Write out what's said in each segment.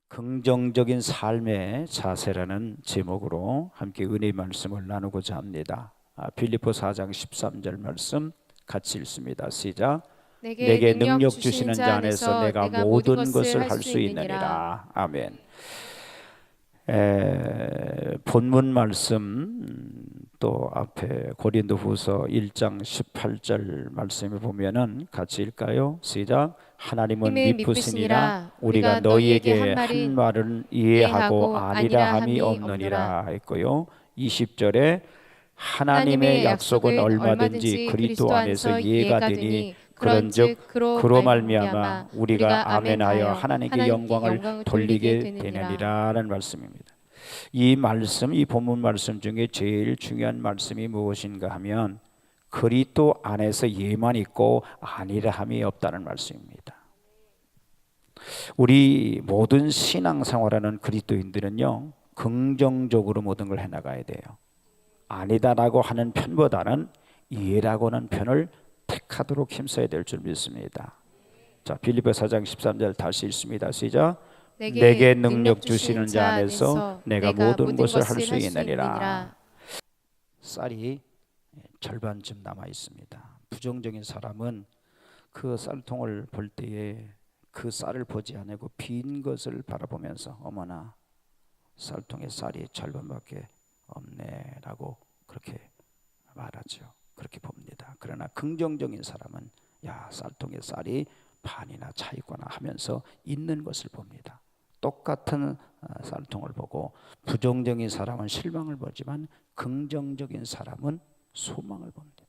긍정적인 삶의 자세라는 제목으로 함께 은혜의 말씀을 나누고자 합니다. 빌립보 4장 13절 말씀 같이 읽습니다. 시작. 내게 능력 주시는 자 안에서 내가 모든 것을 할 수 있느니라. 아멘. 본문 말씀 또 앞에 고린도후서 1장 18절 말씀에 보면은 같이 읽까요? 시작. 하나님은 미쁘시니라 우리가 너희에게 한 말은 이해하고 아니라 함이 없느니라 했고요. 20절에 하나님의 약속은 얼마든지 그리스도 안에서 이해가 되니 그런즉 그로 말미암아 우리가 아멘하여 하나님께 영광을 돌리게 되느니라라는 말씀입니다. 이 말씀, 이 본문 말씀 중에 제일 중요한 말씀이 무엇인가 하면 그리스도 안에서 예만 있고 아니라 함이 없다는 말씀입니다. 우리 모든 신앙생활하는 그리스도인들은요, 긍정적으로 모든 걸 해나가야 돼요. 아니다라고 하는 편보다는 이해라고 하는 편을 택하도록 힘써야 될 줄 믿습니다. 자, 빌립보 4장 13절 다시 읽습니다. 시작. 내게 능력 주시는 자 안에서 내가 모든 것을 할 수 있느니라. 쌀이 절반쯤 남아 있습니다. 부정적인 사람은 그 쌀통을 볼 때에 그 쌀을 보지 않고 빈 것을 바라보면서 어머나 쌀통에 쌀이 절반밖에 없네라고 그렇게 말하죠. 그렇게 봅니다. 그러나 긍정적인 사람은 야, 쌀통에 쌀이 반이나 차 있거나 하면서 있는 것을 봅니다. 똑같은 쌀통을 보고 부정적인 사람은 실망을 보지만 긍정적인 사람은 소망을 봅니다.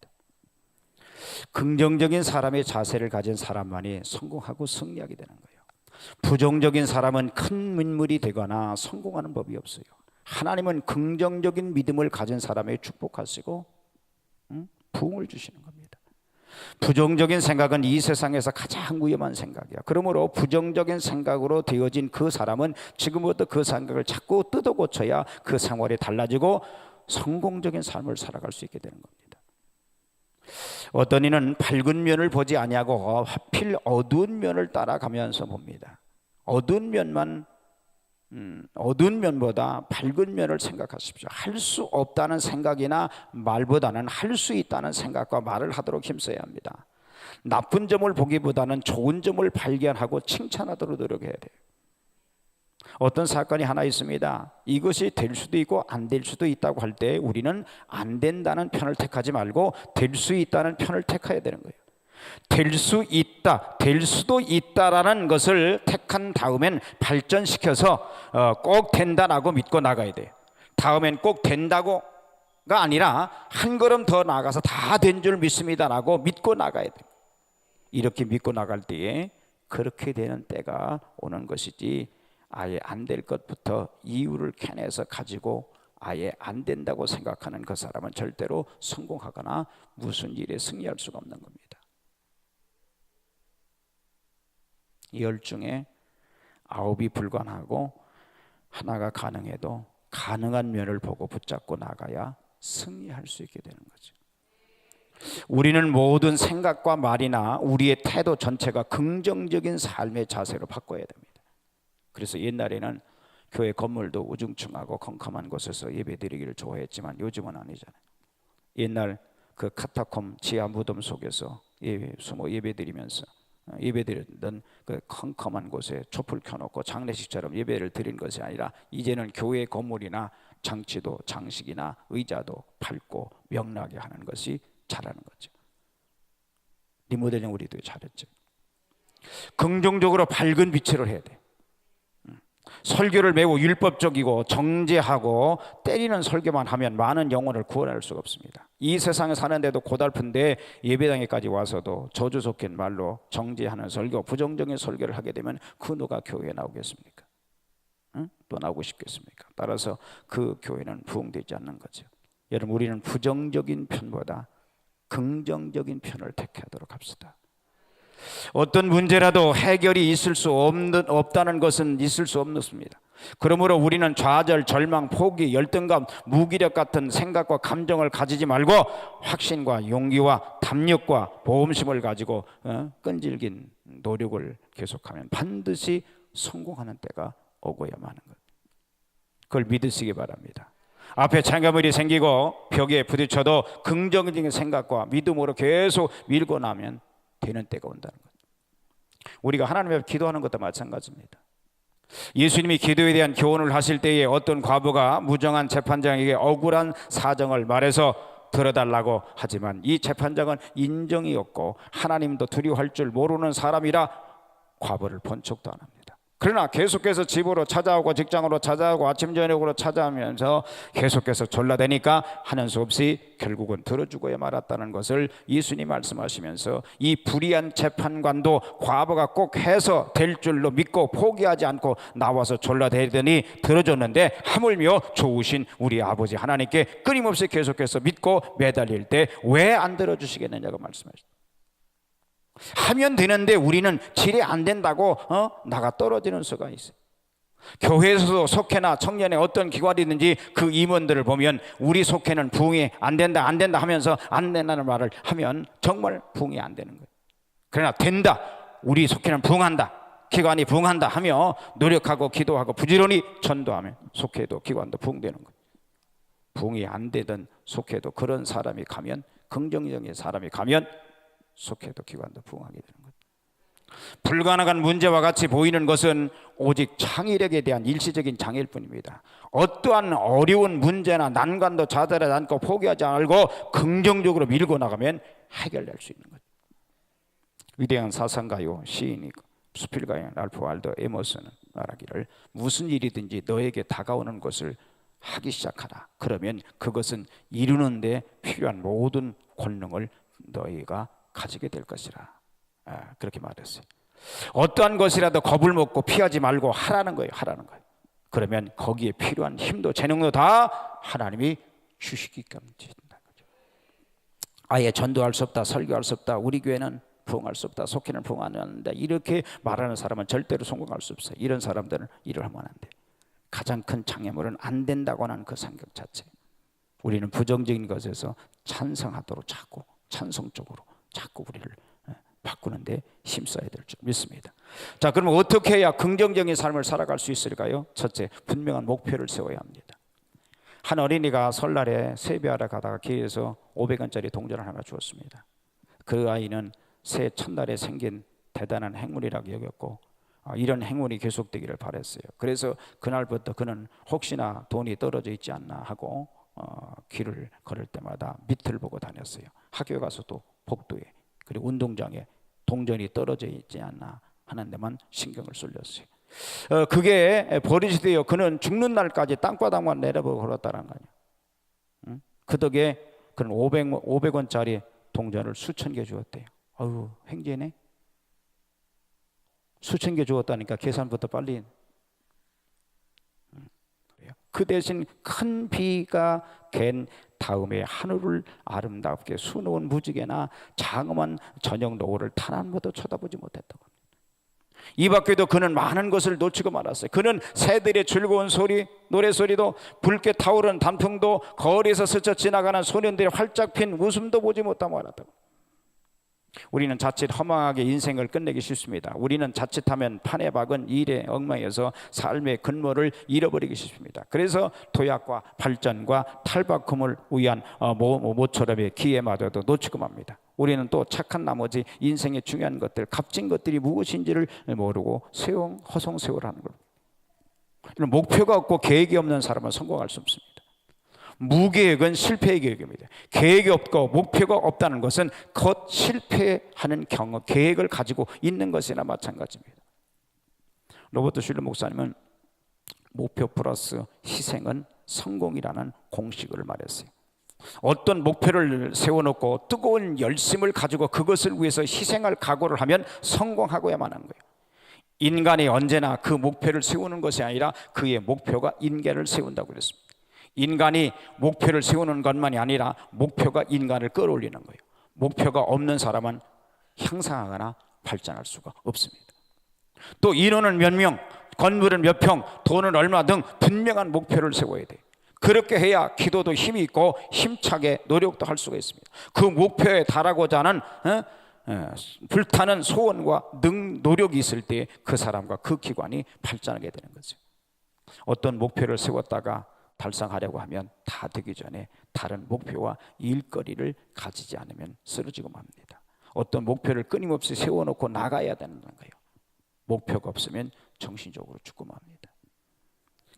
긍정적인 사람의 자세를 가진 사람만이 성공하고 승리하게 되는 거예요. 부정적인 사람은 큰 민물이 되거나 성공하는 법이 없어요. 하나님은 긍정적인 믿음을 가진 사람에게 축복하시고 부흥을 주시는 겁니다. 부정적인 생각은 이 세상에서 가장 위험한 생각이야. 그러므로 부정적인 생각으로 되어진 그 사람은 지금부터 그 생각을 자꾸 뜯어 고쳐야 그 생활이 달라지고 성공적인 삶을 살아갈 수 있게 되는 겁니다. 어떤 이는 밝은 면을 보지 아니하고 하필 어두운 면을 따라가면서 봅니다. 어두운 면보다 밝은 면을 생각하십시오. 할 수 없다는 생각이나 말보다는 할 수 있다는 생각과 말을 하도록 힘써야 합니다. 나쁜 점을 보기보다는 좋은 점을 발견하고 칭찬하도록 노력해야 돼요. 어떤 사건이 하나 있습니다. 이것이 될 수도 있고 안 될 수도 있다고 할 때 우리는 안 된다는 편을 택하지 말고 될 수 있다는 편을 택해야 되는 거예요. 될 수 있다, 될 수도 있다라는 것을 택한 다음엔 발전시켜서 꼭 된다라고 믿고 나가야 돼요. 다음엔 꼭 된다고가 아니라 한 걸음 더 나아가서 다 된 줄 믿습니다라고 믿고 나가야 돼요. 이렇게 믿고 나갈 때에 그렇게 되는 때가 오는 것이지, 아예 안 될 것부터 이유를 캐내서 가지고 아예 안 된다고 생각하는 그 사람은 절대로 성공하거나 무슨 일에 승리할 수가 없는 겁니다. 10 중에 9이 불가능하고 하나가 가능해도 가능한 면을 보고 붙잡고 나가야 승리할 수 있게 되는 거죠. 우리는 모든 생각과 말이나 우리의 태도 전체가 긍정적인 삶의 자세로 바꿔야 됩니다. 그래서 옛날에는 교회 건물도 우중충하고 컴컴한 곳에서 예배드리기를 좋아했지만 요즘은 아니잖아요. 옛날 그 카타콤 지하 무덤 속에서 숨어 예배드리면서 예배드렸던 그 컴컴한 곳에 촛불 켜놓고 장례식처럼 예배를 드린 것이 아니라 이제는 교회 건물이나 장치도 장식이나 의자도 밝고 명랑하게 하는 것이 잘하는 거죠. 리모델링 우리도 잘했죠. 긍정적으로 밝은 빛으로 해야 돼. 설교를 매우 율법적이고 정죄하고 때리는 설교만 하면 많은 영혼을 구원할 수가 없습니다. 이 세상에 사는데도 고달픈데 예배당에까지 와서도 저주 섞인 말로 정죄하는 설교, 부정적인 설교를 하게 되면 그 누가 교회에 나오겠습니까? 또 나오고 싶겠습니까? 따라서 그 교회는 부흥되지 않는 거죠. 여러분, 우리는 부정적인 편보다 긍정적인 편을 택하도록 합시다. 어떤 문제라도 해결이 있을 수 없다는 것은 있을 수 없습니다. 그러므로 우리는 좌절, 절망, 포기, 열등감, 무기력 같은 생각과 감정을 가지지 말고 확신과 용기와 담력과 보험심을 가지고 끈질긴 노력을 계속하면 반드시 성공하는 때가 오고야만 하는 것. 그걸 믿으시기 바랍니다. 앞에 장애물이 생기고 벽에 부딪혀도 긍정적인 생각과 믿음으로 계속 밀고 나면 되는 때가 온다는 것. 우리가 하나님 앞에 기도하는 것도 마찬가지입니다. 예수님이 기도에 대한 교훈을 하실 때에 어떤 과부가 무정한 재판장에게 억울한 사정을 말해서 들어달라고 하지만 이 재판장은 인정이 없고 하나님도 두려워할 줄 모르는 사람이라 과부를 본 척도 안 합니다. 그러나 계속해서 집으로 찾아오고 직장으로 찾아오고 아침 저녁으로 찾아오면서 계속해서 졸라대니까 하는 수 없이 결국은 들어주고야 말았다는 것을 예수님 말씀하시면서 이 불의한 재판관도 과부가 꼭 해서 될 줄로 믿고 포기하지 않고 나와서 졸라대더니 들어줬는데 하물며 좋으신 우리 아버지 하나님께 끊임없이 계속해서 믿고 매달릴 때 왜 안 들어주시겠느냐고 말씀하셨습니다. 하면 되는데 우리는 질이 안 된다고 나가 떨어지는 수가 있어요. 교회에서도 속회나 청년의 어떤 기관이든지 그 임원들을 보면 우리 속회는 부흥이 안 된다 하면서 안 된다는 말을 하면 정말 부흥이 안 되는 거예요. 그러나 된다, 우리 속회는 부흥한다, 기관이 부흥한다 하며 노력하고 기도하고 부지런히 전도하면 속회도 기관도 부흥되는 거예요. 부흥이 안 되던 속회도 그런 사람이 가면, 긍정적인 사람이 가면 속회도 기관도 부흥하게 되는 것. 불가능한 문제와 같이 보이는 것은 오직 창의력에 대한 일시적인 장애일 뿐입니다. 어떠한 어려운 문제나 난관도 좌절하지 않고 포기하지 말고 긍정적으로 밀고 나가면 해결될 수 있는 것. 위대한 사상가요 시인이 스필가의 랄프 waldo 에머슨은 말하기를 무슨 일이든지 너에게 다가오는 것을 하기 시작하라. 그러면 그것은 이루는 데 필요한 모든 권능을 너희가 가지게 될 것이라. 그렇게 말했어요. 어떠한 것이라도 겁을 먹고 피하지 말고 하라는 거예요. 하라는 거예요. 그러면 거기에 필요한 힘도 재능도 다 하나님이 주시기 때문에 거죠. 아예 전도할 수 없다, 설교할 수 없다, 우리 교회는 부흥할 수 없다, 속회는 부흥 안 하는데 이렇게 말하는 사람은 절대로 성공할 수 없어요. 이런 사람들은 일을 하면 안 돼. 가장 큰 장애물은 안 된다고 하는 그 생각 자체. 우리는 부정적인 것에서 찬성하도록 자꾸 찬성 쪽으로 자꾸 우리를 바꾸는데 힘써야 될 줄 믿습니다. 자, 그러면 어떻게 해야 긍정적인 삶을 살아갈 수 있을까요? 첫째, 분명한 목표를 세워야 합니다. 한 어린이가 설날에 세배하러 가다가 길에서 500원짜리 동전을 하나 주었습니다. 그 아이는 새해 첫날에 생긴 대단한 행운이라고 여겼고 이런 행운이 계속되기를 바랬어요. 그래서 그날부터 그는 혹시나 돈이 떨어져 있지 않나 하고 길을 걸을 때마다 밑을 보고 다녔어요. 학교에 가서도 복도에 그리고 운동장에 동전이 떨어져 있지 않나 하는 데만 신경을 쏠렸어요. 그게 버릇이 되어 그는 죽는 날까지 땅바닥만 내려보고 걸었다는 거예요. 응? 그 덕에 그는 500원짜리 동전을 수천 개 주었대요. 아유, 횡재네. 수천 개 주었다니까 계산부터 빨리. 그 대신 큰 비가 갠 다음에 하늘을 아름답게 수놓은 무지개나 장엄한 저녁 노을을 단 한 번도 쳐다보지 못했다고 합니다. 이 밖에도 그는 많은 것을 놓치고 말았어요. 그는 새들의 즐거운 소리, 노래소리도, 붉게 타오르는 단풍도, 거리에서 스쳐 지나가는 소년들의 활짝 핀 웃음도 보지 못하고 말았다고. 우리는 자칫 허망하게 인생을 끝내기 쉽습니다. 우리는 자칫하면 판에 박은 일에 얽매여서 삶의 근모를 잃어버리기 쉽습니다. 그래서 도약과 발전과 탈바꿈을 위한 모처럼의 기회마저도 놓치고 맙니다. 우리는 또 착한 나머지 인생의 중요한 것들, 값진 것들이 무엇인지를 모르고 허송세월하는 것. 목표가 없고 계획이 없는 사람은 성공할 수 없습니다. 무계획은 실패의 계획입니다. 계획이 없고 목표가 없다는 것은 곧 실패하는 경험, 계획을 가지고 있는 것이나 마찬가지입니다. 로버트 슐러 목사님은 목표 플러스 희생은 성공이라는 공식을 말했어요. 어떤 목표를 세워놓고 뜨거운 열심을 가지고 그것을 위해서 희생할 각오를 하면 성공하고야만 하는 거예요. 인간이 언제나 그 목표를 세우는 것이 아니라 그의 목표가 인간을 세운다고 그랬습니다. 인간이 목표를 세우는 것만이 아니라 목표가 인간을 끌어올리는 거예요. 목표가 없는 사람은 향상하거나 발전할 수가 없습니다. 또 인원은 몇 명, 건물은 몇 평, 돈은 얼마 등 분명한 목표를 세워야 돼요. 그렇게 해야 기도도 힘이 있고 힘차게 노력도 할 수가 있습니다. 그 목표에 달하고자 하는 불타는 소원과 노력이 있을 때 그 사람과 그 기관이 발전하게 되는 거죠. 어떤 목표를 세웠다가 달성하려고 하면 다 되기 전에 다른 목표와 일거리를 가지지 않으면 쓰러지고 맙니다. 어떤 목표를 끊임없이 세워놓고 나가야 되는 거예요. 목표가 없으면 정신적으로 죽고 맙니다.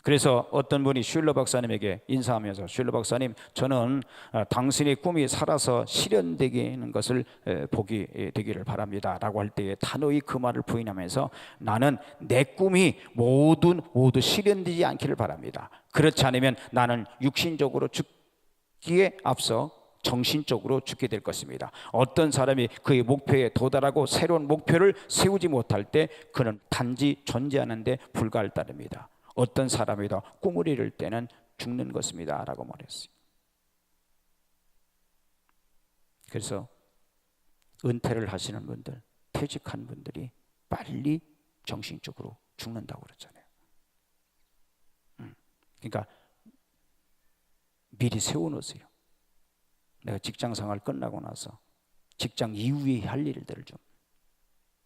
그래서 어떤 분이 슐러 박사님에게 인사하면서, 슐러 박사님, 저는 당신의 꿈이 살아서 실현되는 것을 보기 되기를 바랍니다 라고 할 때에 단호히 그 말을 부인하면서, 나는 내 꿈이 모두 실현되지 않기를 바랍니다. 그렇지 않으면 나는 육신적으로 죽기에 앞서 정신적으로 죽게 될 것입니다. 어떤 사람이 그의 목표에 도달하고 새로운 목표를 세우지 못할 때 그는 단지 존재하는 데 불과할 따름이다. 어떤 사람이다 꿈을 이룰 때는 죽는 것입니다 라고 말했어요. 그래서 은퇴를 하시는 분들, 퇴직한 분들이 빨리 정신적으로 죽는다고 그러잖아요. 그러니까 미리 세워놓으세요. 내가 직장생활 끝나고 나서 직장 이후에 할 일들을 좀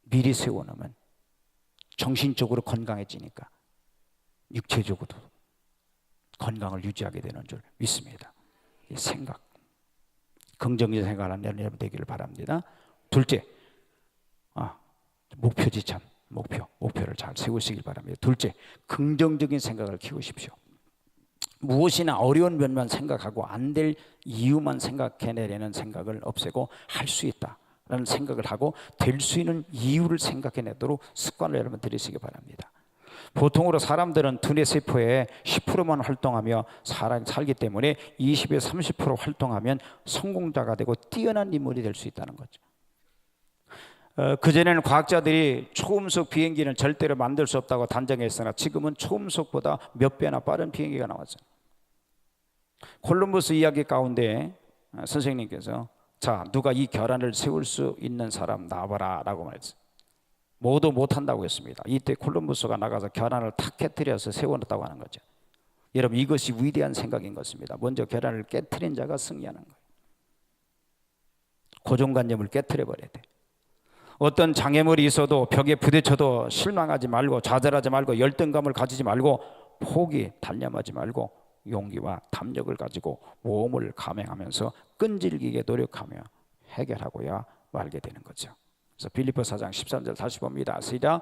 미리 세워놓으면 정신적으로 건강해지니까 육체적으로도 건강을 유지하게 되는 줄 믿습니다. 이 생각, 긍정적인 생각을 하는 여러분 되기를 바랍니다. 둘째, 목표지 참, 목표를 잘 세우시길 바랍니다. 둘째, 긍정적인 생각을 키우십시오. 무엇이나 어려운 면만 생각하고 안 될 이유만 생각해내려는 생각을 없애고 할 수 있다라는 생각을 하고 될 수 있는 이유를 생각해내도록 습관을 여러분 들이시기 바랍니다. 보통으로 사람들은 두뇌 세포의 10%만 활동하며 살기 때문에 20에서 30% 활동하면 성공자가 되고 뛰어난 인물이 될 수 있다는 거죠. 그전에는 과학자들이 초음속 비행기는 절대로 만들 수 없다고 단정했으나 지금은 초음속보다 몇 배나 빠른 비행기가 나왔어요. 콜럼버스 이야기 가운데 선생님께서, 자, 누가 이 결안을 세울 수 있는 사람 나와라 라고 말했어요. 모두 못한다고 했습니다. 이때 콜럼버스가 나가서 결안을 탁 깨뜨려서 세워놨다고 하는 거죠. 여러분, 이것이 위대한 생각인 것입니다. 먼저 결안을 깨뜨린 자가 승리하는 거예요. 고정관념을 깨뜨려버려야 돼. 어떤 장애물이 있어도 벽에 부딪혀도 실망하지 말고, 좌절하지 말고, 열등감을 가지지 말고, 단념하지 말고 용기와 담력을 가지고 모험을 감행하면서 끈질기게 노력하며 해결하고야 말게 되는 거죠. 그래서 빌립보 4장 13절 다시 봅니다. 시작.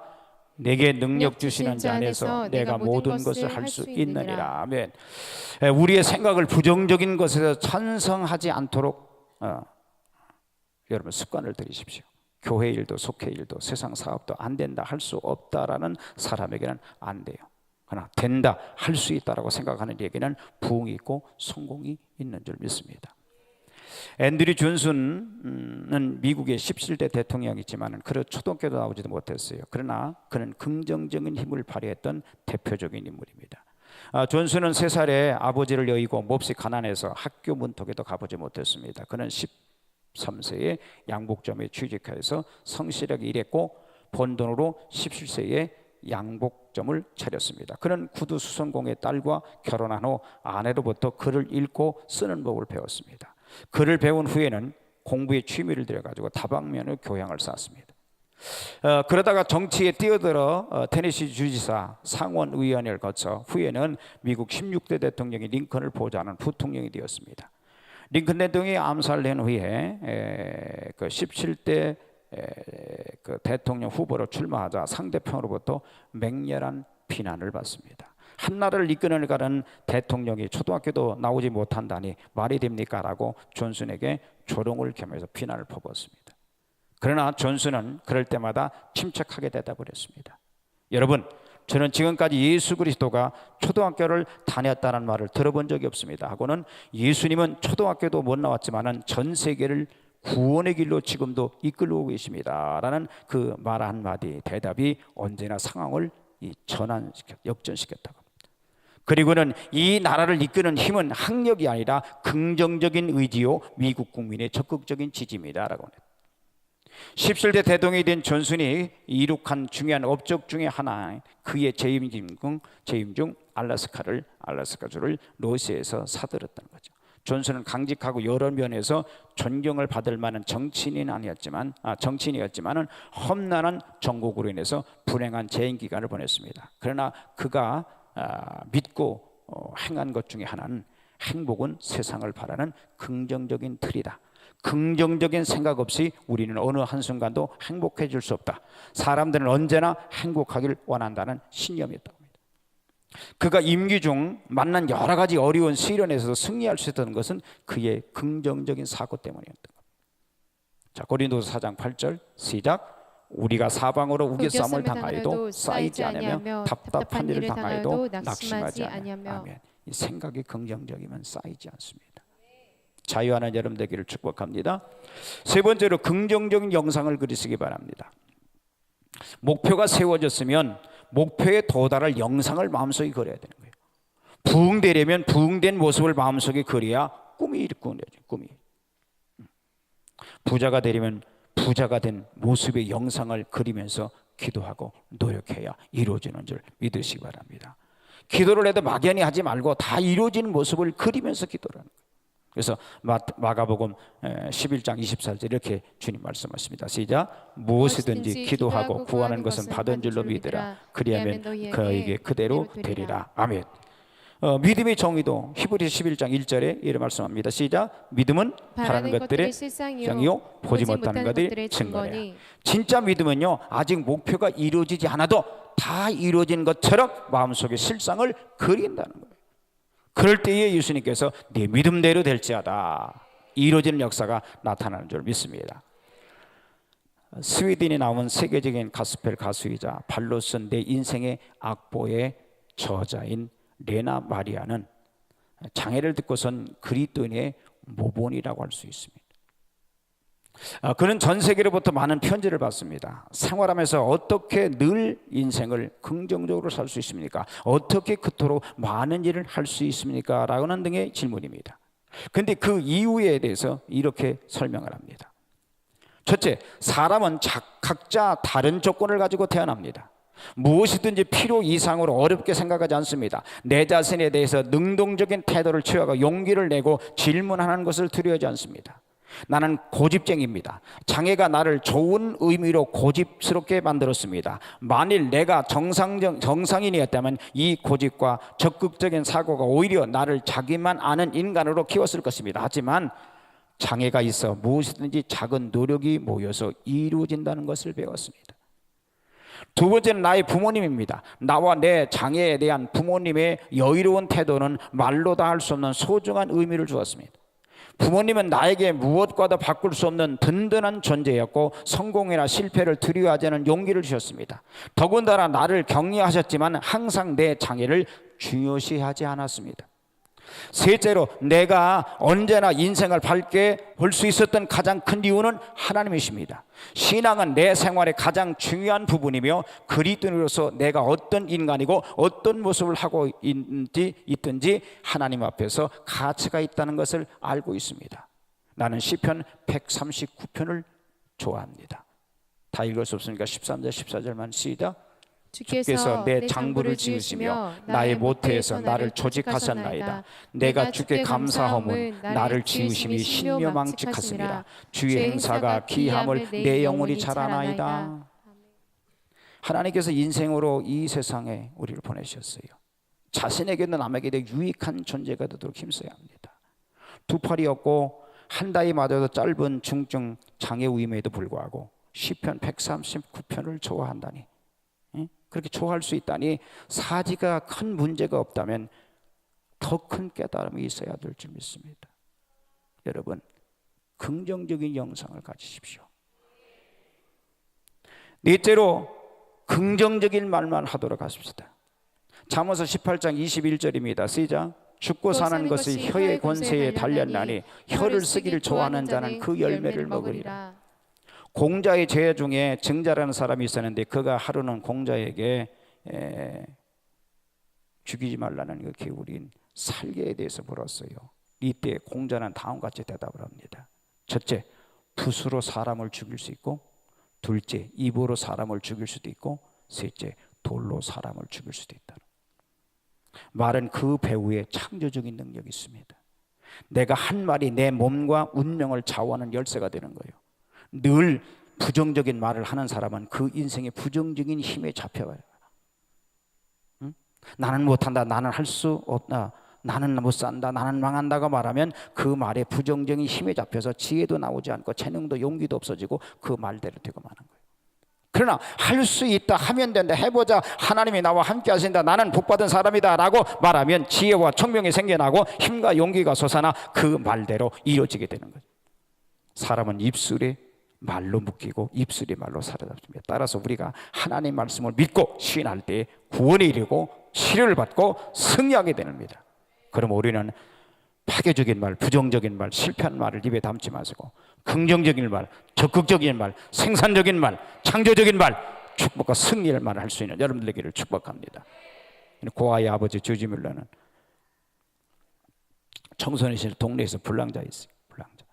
내게 능력 주시는 자 안에서 내가 모든 것을 할 수 있느니라. 아멘. 우리의 생각을 부정적인 것에서 찬성하지 않도록 여러분 습관을 들이십시오. 교회 일도 속회 일도 세상 사업도 안 된다, 할 수 없다라는 사람에게는 안 돼요. 그러나 된다, 할 수 있다라고 생각하는 얘기는 부흥이 있고 성공이 있는 줄 믿습니다. 앤드류 존슨은 미국의 17대 대통령이지만 그런 초등학교도 나오지도 못했어요. 그러나 그는 긍정적인 힘을 발휘했던 대표적인 인물입니다. 존슨은 3살에 아버지를 여의고 몹시 가난해서 학교 문턱에도 가보지 못했습니다. 그는 13세에 양복점에 취직해서 성실하게 일했고 번 돈으로 17세에 양복점을 차렸습니다. 그는 구두 수선공의 딸과 결혼한 후 아내로부터 글을 읽고 쓰는 법을 배웠습니다. 글을 배운 후에는 공부에 취미를 들여가지고 다방면의 교양을 쌓았습니다. 그러다가 정치에 뛰어들어 테네시 주지사 상원의원을 거쳐 후에는 미국 16대 대통령이 링컨을 보좌하는 부통령이 되었습니다. 링컨 대통령이 암살된 후에 그 17대 그 대통령 후보로 출마하자 상대편으로부터 맹렬한 비난을 받습니다. 한 나라를 이끌어가는 대통령이 초등학교도 나오지 못한다니 말이 됩니까? 라고 존슨에게 조롱을 겸해서 비난을 퍼붓습니다. 그러나 존슨은 그럴 때마다 침착하게 대답을 했습니다. 여러분, 저는 지금까지 예수 그리스도가 초등학교를 다녔다는 말을 들어본 적이 없습니다 하고는 예수님은 초등학교도 못 나왔지만은 전 세계를 구원의 길로 지금도 이끌고 계십니다 라는 그 말 한마디 대답이 언제나 상황을 역전시켰다고 합니다. 그리고는 이 나라를 이끄는 힘은 학력이 아니라 긍정적인 의지요 미국 국민의 적극적인 지지입니다 라고 합니다. 17대 대통령이 된 존슨이 이룩한 중요한 업적 중에 하나, 그의 재임 중 알래스카주를 러시아에서 사들였다는 거죠. 존슨은 강직하고 여러 면에서 존경을 받을 만한 정치인이었지만은 험난한 정국으로 인해서 불행한 재임 기간을 보냈습니다. 그러나 그가 믿고 행한 것 중에 하나는 행복은 세상을 바라는 긍정적인 틀이다. 긍정적인 생각 없이 우리는 어느 한순간도 행복해질 수 없다. 사람들은 언제나 행복하기를 원한다는 신념이었다고 합니다. 그가 임기 중 만난 여러 가지 어려운 시련에서 승리할 수 있었던 것은 그의 긍정적인 사고 때문이었던 겁니다. 자, 고린도서 4장 8절 시작. 우리가 사방으로 우겨싸움을 당하여도 쌓이지 않으며 답답한 일을 당하여도 낙심하지 아니하며. 아멘. 이 생각이 긍정적이면 쌓이지 않습니다. 자유하는 여러분 되기를 축복합니다. 세 번째로 긍정적인 영상을 그리시기 바랍니다. 목표가 세워졌으면 목표에 도달할 영상을 마음속에 그려야 되는 거예요. 부흥되려면 부흥된 모습을 마음속에 그려야 꿈이 꾸려져요. 꿈이. 부자가 되려면 부자가 된 모습의 영상을 그리면서 기도하고 노력해야 이루어지는 줄 믿으시기 바랍니다. 기도를 해도 막연히 하지 말고 다 이루어지는 모습을 그리면서 기도를 하는 거예요. 그래서 마가복음 11장 24절 이렇게 주님 말씀하십니다. 시작. 무엇이든지 기도하고 구하는 것은 받은 줄로 믿으라. 그리하면 그에게 그대로 되리라. 아멘. 믿음의 정의도 히브리서 11장 1절에 이렇게 말씀합니다. 시작. 믿음은 바라는 것들의 실상이요 보지 못하는 것들의 증거라. 진짜 믿음은요, 아직 목표가 이루어지지 않아도 다 이루어진 것처럼 마음속에 실상을 그린다는 거예요. 그럴 때에 예수님께서 네 믿음대로 될지어다 이루어지는 역사가 나타나는 줄 믿습니다. 스웨덴에 나온 세계적인 가스펠 가수이자 발로 쓴 내 인생의 악보의 저자인 레나 마리아는 장애를 듣고선 그리스도인의 모본이라고 할 수 있습니다. 그는 전 세계로부터 많은 편지를 받습니다. 생활하면서 어떻게 늘 인생을 긍정적으로 살 수 있습니까? 어떻게 그토록 많은 일을 할 수 있습니까? 라는 등의 질문입니다. 그런데 그 이유에 대해서 이렇게 설명을 합니다. 첫째, 사람은 각자 다른 조건을 가지고 태어납니다. 무엇이든지 필요 이상으로 어렵게 생각하지 않습니다. 내 자신에 대해서 능동적인 태도를 취하고 용기를 내고 질문하는 것을 두려워하지 않습니다. 나는 고집쟁이입니다. 장애가 나를 좋은 의미로 고집스럽게 만들었습니다. 만일 내가 정상인이었다면 이 고집과 적극적인 사고가 오히려 나를 자기만 아는 인간으로 키웠을 것입니다. 하지만 장애가 있어 무엇이든지 작은 노력이 모여서 이루어진다는 것을 배웠습니다. 두 번째는 나의 부모님입니다. 나와 내 장애에 대한 부모님의 여유로운 태도는 말로 다 할 수 없는 소중한 의미를 주었습니다. 부모님은 나에게 무엇과도 바꿀 수 없는 든든한 존재였고 성공이나 실패를 두려워하지 않는 용기를 주셨습니다. 더군다나 나를 격려하셨지만 항상 내 장애를 중요시하지 않았습니다. 셋째로 내가 언제나 인생을 밝게 볼 수 있었던 가장 큰 이유는 하나님이십니다. 신앙은 내 생활의 가장 중요한 부분이며 그리스도인으로서 내가 어떤 인간이고 어떤 모습을 하고 있든지 하나님 앞에서 가치가 있다는 것을 알고 있습니다. 나는 시편 139편을 좋아합니다. 다 읽을 수 없으니까 13절 14절만 시작. 주께서 내 장부를 지으시며 나의 모태에서 나를 조직하셨나이다. 내가 주께 감사함은 나를 지으심이 신묘망측하십니다. 주의 행사가 기함을 내 영혼이 잘 아나이다. 하나님께서 인생으로 이 세상에 우리를 보내셨어요. 자신에게도 남에게도 유익한 존재가 되도록 힘써야 합니다. 두 팔이 없고 한 다리 맞아도 짧은 중증 장애우임에도 불구하고 시편 139편을 좋아한다니, 그렇게 좋아할 수 있다니, 사지가 큰 문제가 없다면 더 큰 깨달음이 있어야 될 줄 믿습니다. 여러분, 긍정적인 영상을 가지십시오. 넷째로 긍정적인 말만 하도록 하십시다. 잠언서 18장 21절입니다. 시작. 죽고 사는 것이 혀의 권세에 달렸나니 혀를 쓰기를 좋아하는 자는 그 열매를 먹으리라. 공자의 제자 중에 정자라는 사람이 있었는데 그가 하루는 공자에게 죽이지 말라는 그 개울인 살개에 대해서 물었어요. 이때 공자는 다음과 같이 대답을 합니다. 첫째, 붓으로 사람을 죽일 수 있고, 둘째, 입으로 사람을 죽일 수도 있고, 셋째, 돌로 사람을 죽일 수도 있다. 말은 그 배후에 창조적인 능력이 있습니다. 내가 한 말이 내 몸과 운명을 좌우하는 열쇠가 되는 거예요. 늘 부정적인 말을 하는 사람은 그 인생의 부정적인 힘에 잡혀가요. 나는 못한다, 나는 할 수 없다, 나는 못 산다, 나는 망한다고 말하면 그 말에 부정적인 힘에 잡혀서 지혜도 나오지 않고 재능도 용기도 없어지고 그 말대로 되고 마는 거예요. 그러나 할 수 있다, 하면 된다, 해보자, 하나님이 나와 함께 하신다, 나는 복받은 사람이다 라고 말하면 지혜와 총명이 생겨나고 힘과 용기가 솟아나 그 말대로 이루어지게 되는 거죠. 사람은 입술에 말로 묶이고 입술이 말로 사로잡습니다. 따라서 우리가 하나님 말씀을 믿고 시인할 때 구원에 이르고 치료를 받고 승리하게 됩니다. 그럼 우리는 파괴적인 말, 부정적인 말, 실패한 말을 입에 담지 마시고 긍정적인 말, 적극적인 말, 생산적인 말, 창조적인 말, 축복과 승리의 말을 할 수 있는 여러분들 되기를 축복합니다. 고아의 아버지 주지밀러는 청소년 시절 동네에서 불량자 있어요. 불량자.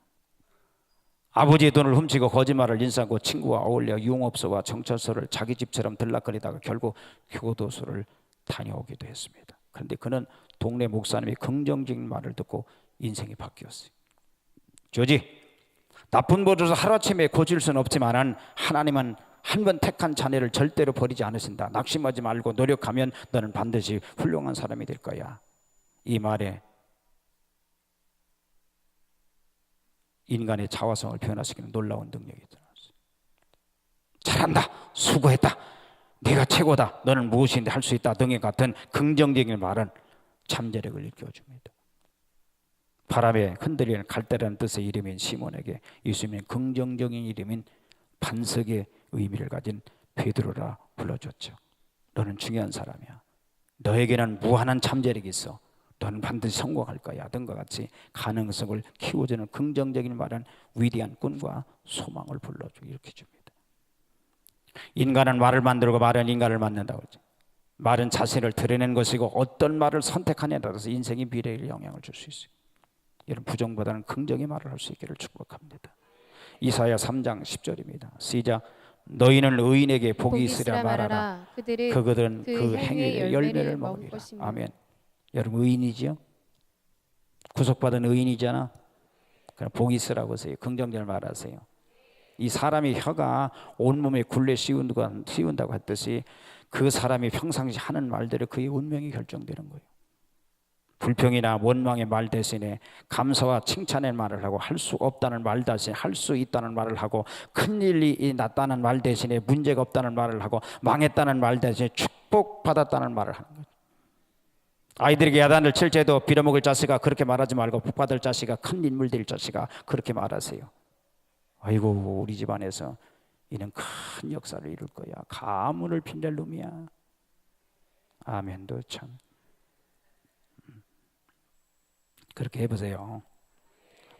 아버지의 돈을 훔치고 거짓말을 인사하고 친구와 어울려 유흥업소와 정찰소를 자기 집처럼 들락거리다가 결국 교도소를 다녀오기도 했습니다. 그런데 그는 동네 목사님의 긍정적인 말을 듣고 인생이 바뀌었어요. 조지, 나쁜 버릇을 하루아침에 고칠 수는 없지만 하나님은 한 번 택한 자네를 절대로 버리지 않으신다. 낙심하지 말고 노력하면 너는 반드시 훌륭한 사람이 될 거야. 이 말에 인간의 자화성을 변화시키는 놀라운 능력이 들어왔어요. 잘한다, 수고했다, 네가 최고다, 너는 무엇인데 할 수 있다 등의 같은 긍정적인 말은 잠재력을 일깨워줍니다. 바람에 흔들리는 갈대라는 뜻의 이름인 시몬에게 예수님은 긍정적인 이름인 반석의 의미를 가진 베드로라 불러줬죠. 너는 중요한 사람이야. 너에게는 무한한 잠재력이 있어. 너는 반드시 성공할 거야 등과 같이 가능성을 키워주는 긍정적인 말은 위대한 꿈과 소망을 불러주고 일으켜 줍니다. 인간은 말을 만들고 말은 인간을 만든다고 하죠. 말은 자신을 드러내는 것이고 어떤 말을 선택하냐에 따라서 인생의 미래에 영향을 줄 수 있어요. 여러분 부정보다는 긍정의 말을 할 수 있기를 축복합니다. 이사야 3장 10절입니다. 시작. 너희는 의인에게 복이 있으라 말하라. 그들은 그 행위의 열매를 먹으리라. 아멘. 여러분 의인이지요? 구속받은 의인이잖아. 그럼 복이 있으라고 하세요. 긍정적으로 말하세요. 이 사람이 혀가 온몸에 굴레 씌운다고 했듯이 그 사람이 평상시 하는 말대로 그의 운명이 결정되는 거예요. 불평이나 원망의 말 대신에 감사와 칭찬의 말을 하고 할 수 없다는 말 대신에 할 수 있다는 말을 하고 큰일이 났다는 말 대신에 문제가 없다는 말을 하고 망했다는 말 대신에 축복받았다는 말을 하는 거죠. 아이들에게 야단을 칠 때도 빌어먹을 자식아 그렇게 말하지 말고 복받을 자식아 큰 인물 될 자식아 그렇게 말하세요. 아이고 우리 집안에서 이는 큰 역사를 이룰 거야. 가문을 빛낼 놈이야. 아멘도 참 그렇게 해보세요.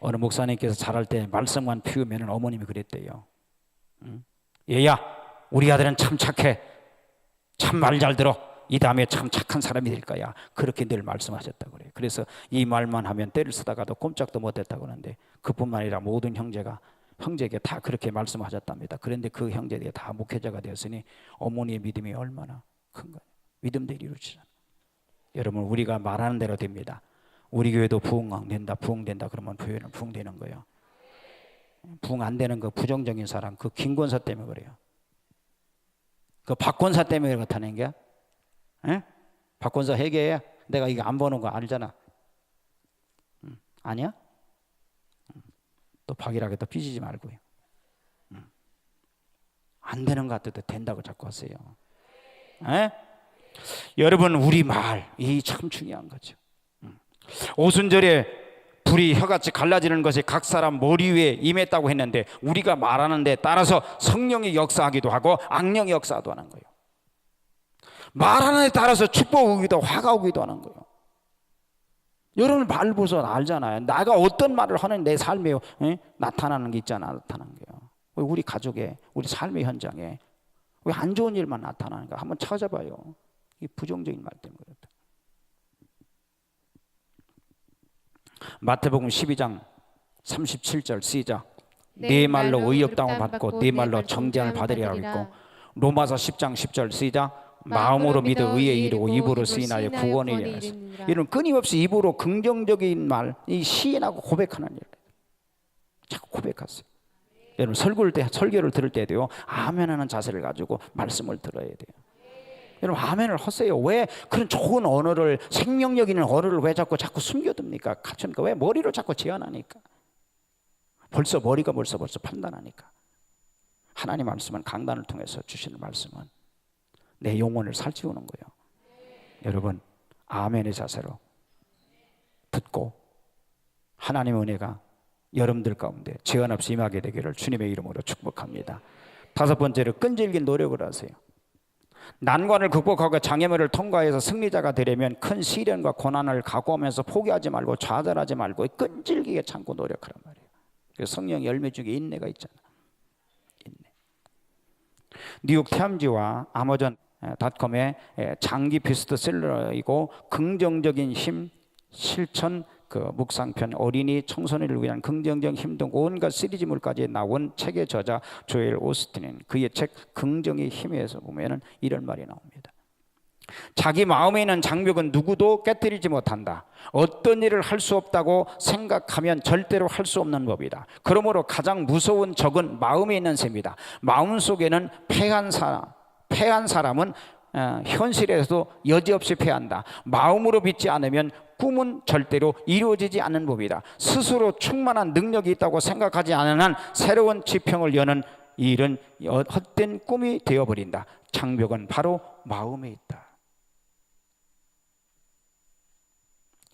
어느 목사님께서 자랄 때 말썽만 피우면 어머님이 그랬대요. 얘야 우리 아들은 참 착해. 참 말 잘 들어. 이 다음에 참 착한 사람이 될 거야. 그렇게 늘 말씀하셨다고 그래요. 그래서 이 말만 하면 때를 쓰다가도 꼼짝도 못했다고 하는데 그뿐만 아니라 모든 형제에게 다 그렇게 말씀하셨답니다. 그런데 그 형제들이 다 목회자가 되었으니 어머니의 믿음이 얼마나 큰 거예요. 믿음대로 이루어지잖아요. 여러분 우리가 말하는 대로 됩니다. 우리 교회도 부흥된다 부흥된다 그러면 교회는 부흥되는 거예요. 부흥 안 되는 거 부정적인 사람 그 김권사 때문에 그래요. 그 박권사 때문에 그렇다는 게 박권사 회개해. 내가 이거 안 보는 거 알잖아. 아니야? 또 박이라게 또 삐지지 말고요. 안 되는 것 같아도 된다고 자꾸 하세요. 여러분 우리 말이 참 중요한 거죠. 오순절에 불이 혀같이 갈라지는 것이 각 사람 머리 위에 임했다고 했는데 우리가 말하는 데 따라서 성령이 역사하기도 하고 악령이 역사도 하는 거예요. 말하는 데 따라서 축복 오기도 화가 오기도 하는 거예요. 여러분 말 보서 알잖아요. 내가 어떤 말을 하는 내 삶에 나타나는 게 있잖아. 나타나는 게요. 우리 가족에 우리 삶의 현장에 왜 안 좋은 일만 나타나는가 한번 찾아봐요. 이 부정적인 말 때문에 그렇다. 마태복음 12장 37절 시작. 네 말로 의롭다함을 받고 네 말로 정죄함을 받으리라 했고 로마서 10장 10절 시작. 마음으로 믿어 의에 이르고 입으로 시인하여 구원에 이르라. 이런 끊임없이 입으로 긍정적인 말, 이 시인하고 고백하는 일. 자꾸 고백하세요. 여러분 설교를 들을 때도요. 아멘하는 자세를 가지고 말씀을 들어야 돼요. 여러분 아멘을 하세요. 왜 그런 좋은 언어를, 생명력 있는 언어를 왜 자꾸 숨겨둡니까? 갖춥니까? 왜 머리로 자꾸 제한하니까? 머리가 벌써 판단하니까. 하나님 말씀은 강단을 통해서 주시는 말씀은 내 영혼을 살찌우는 거예요. 여러분 아멘의 자세로 붙고 하나님의 은혜가 여러분들 가운데 제한 없이 임하게 되기를 주님의 이름으로 축복합니다. 다섯 번째로 끈질긴 노력을 하세요. 난관을 극복하고 장애물을 통과해서 승리자가 되려면 큰 시련과 고난을 각오하면서 포기하지 말고 좌절하지 말고 끈질기게 참고 노력하란 말이에요. 그래서 성령 열매 중에 인내가 있잖아. 인내. 뉴욕 타임즈와 아마존.com의 장기 베스트셀러이고 긍정적인 힘, 실천, 묵상편, 어린이, 청소년을 위한 긍정적 힘 등 온갖 시리즈물까지 나온 책의 저자 조엘 오스틴은 그의 책 긍정의 힘에서 보면은 이런 말이 나옵니다. 자기 마음에 있는 장벽은 누구도 깨뜨리지 못한다. 어떤 일을 할 수 없다고 생각하면 절대로 할 수 없는 법이다. 그러므로 가장 무서운 적은 마음에 있는 셈이다. 마음속에는 패한 사람은 현실에서도 여지없이 패한다. 마음으로 믿지 않으면 꿈은 절대로 이루어지지 않는 법이다. 스스로 충만한 능력이 있다고 생각하지 않는 한 새로운 지평을 여는 일은 헛된 꿈이 되어버린다. 장벽은 바로 마음에 있다.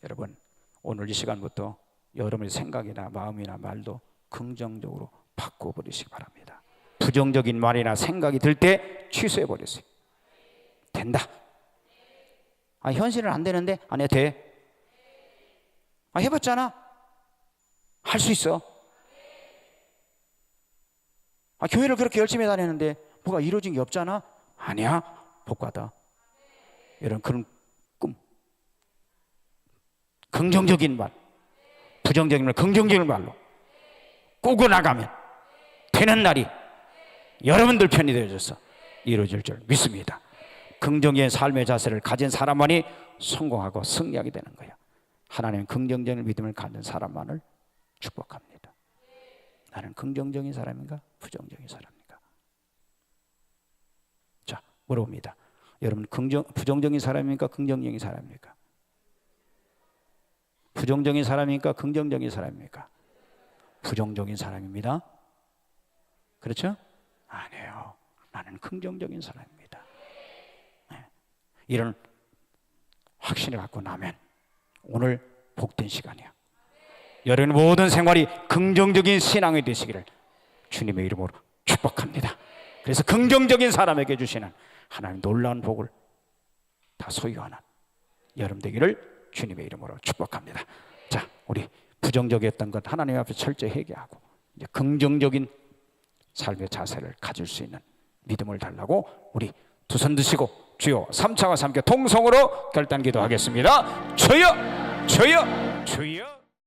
여러분 오늘 이 시간부터 여러분의 생각이나 마음이나 말도 긍정적으로 바꿔버리시기 바랍니다. 부정적인 말이나 생각이 들 때 취소해버리세요. 된다. 현실은 안 되는데 안 해도 돼. 해봤잖아. 할 수 있어. 교회를 그렇게 열심히 다니는데 뭐가 이루어진 게 없잖아. 아니야. 복 받아. 이런 그런 꿈. 긍정적인 말, 부정적인 말, 긍정적인 말로 꾸고 나가면 되는 날이 여러분들 편이 되어져서 이루어질 줄 믿습니다. 긍정적인 삶의 자세를 가진 사람만이 성공하고 승리하게 되는 거예요. 하나님은 긍정적인 믿음을 갖는 사람만을 축복합니다. 나는 긍정적인 사람인가? 부정적인 사람인가? 자, 물어봅니다. 여러분 부정적인 사람입니까? 긍정적인 사람입니까? 부정적인 사람입니까? 긍정적인 사람입니까? 부정적인 사람입니다. 그렇죠? 아니에요. 나는 긍정적인 사람입니다. 네. 이런 확신을 갖고 나면 오늘 복된 시간이야. 여러분의 모든 생활이 긍정적인 신앙이 되시기를 주님의 이름으로 축복합니다. 그래서 긍정적인 사람에게 주시는 하나님 놀라운 복을 다 소유하는 여러분 되기를 주님의 이름으로 축복합니다. 자, 우리 부정적이었던 것 하나님 앞에 철저히 회개하고 이제 긍정적인 삶의 자세를 가질 수 있는 믿음을 달라고 우리 두 손 드시고 주여 3차와 함께 통성으로 결단 기도하겠습니다. 주여 주여 주여.